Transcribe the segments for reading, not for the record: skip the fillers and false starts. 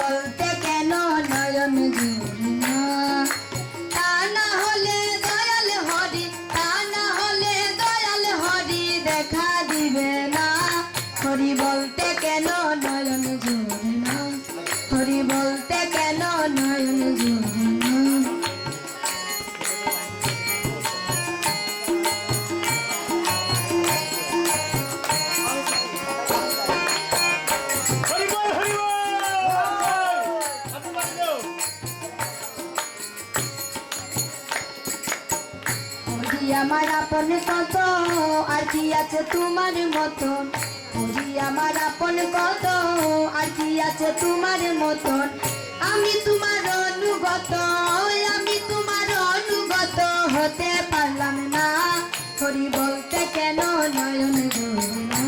বলতে কেন নয়ন ঝরে না, তা না হলে দয়াল হরি, তা না হলে দয়াল হরি দেখা দিবে না। হরি বলতে কেন নয়ন ঝরে না, হরি বলতে কেন নয়ন ঝরে না। আমার আপন কত আর কি আছে তোমার মতন, হরি আমার আপন কত আর কি আছে তোমার মতন। আমি তোমার অনুগত, আমি তোমার অনুগত হতে পারলাম না। হরি বলতে কেন নয়ন ঝরে না,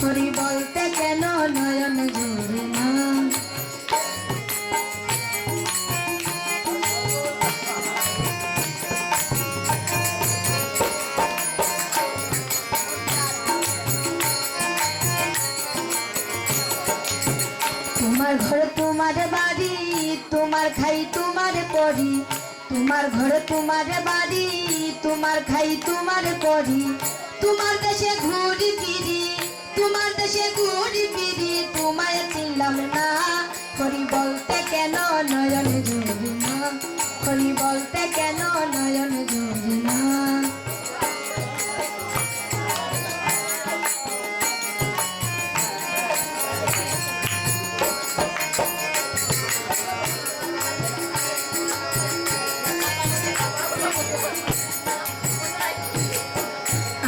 হরি বলতে কেন নয়ন ঝরে না। তোমার ঘর তোমার বাড়ি, তোমার খাই তোমার পরি, তোমার ঘর তোমার বাড়ি, তোমার খাই তোমার পরি। তোমার দেশে ঘুরি ফিরি, তোমার দেশে ঘুরি ফিরি, তোমায় চিনলাম না। হরি বলতে কেন নয়ন ঝরে না, হরি বলতে কেন নয়ন ঝরে না।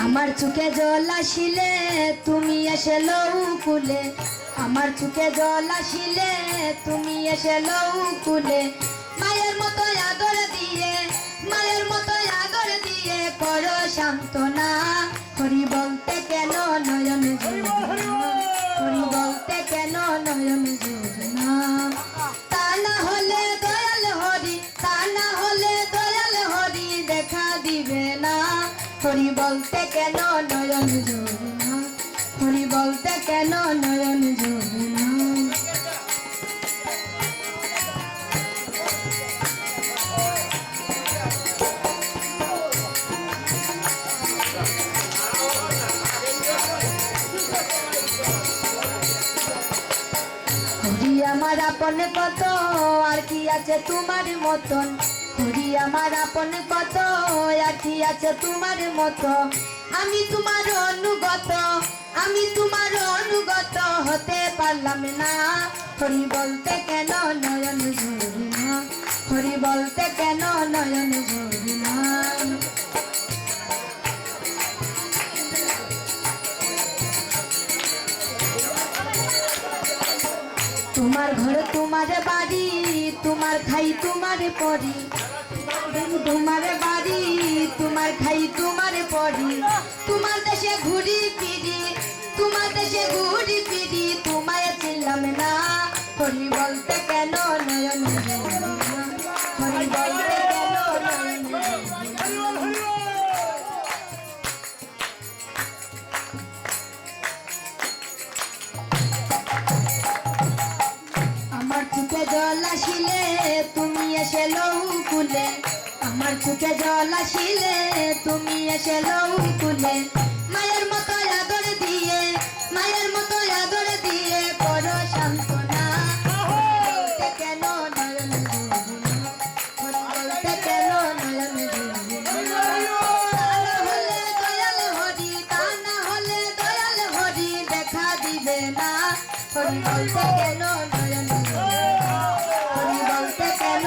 আমার চোখে জল আসিলে তুমি এসে লৌকুলে, আমার চোখে জল আসিলে তুমি এসে লৌকুলে। মায়ের মতো আদর দিয়ে, মায়ের মতো আদর দিয়ে করো সান্ত্বনা। হরি বলতে কেন নয়ন ঝরে না, হরি বলতে কেন নয়ন ঝরে না। তা না হলে দয়াল হরি, তা না হলে দয়াল হরি দেখা দিবে না। হরি বলতে কেন নয়ন ঝরে না, হরি বলতে কেন নয়ন ঝরে না। হরি আমার আপন কত আর কি আছে তোমার মতন, হরি আমার আপন কত আর কি আছে তোমার মতো। আমি তোমার অনুগত, আমি তোমার অনুগত হতে পারলাম না। হরি বলতে কেন নয়ন ঝরে না, হরি বলতে কেন নয়ন ঝরে না। তোমার ঘর তোমার বাড়ি, তোমার খাই তোমার পরি, তোমার বাড়ি তোমার খাই তোমার পরি। তোমার দেশে ঘুরি ফিরি, তোমার দেশে ঘুরি ফিরি, তোমায় চিনলাম না। হরি বলতে কেন নয়ন ঝরে না, হরি বলতে কেন নয়ন ঝরে না। আমার চোখে জল আসিলে তুমি এসে লৌকুলে, আমার চোখে জল আসিলে তুমি এসে লৌকুলে। মায়ের মতো আদর দিয়ে, মায়ের মতো আদর দিয়ে করো সান্ত্বনা। বলতে কেন নয়ন ঝরে না, হরি বলতে কেন নয়ন ঝরে না। হলে দয়াল হরি, তা না হলে দয়াল হরি দেখা দিবে না। হরি বলতে কেন নয়ন ঝরে না, হরি বলতে কেন।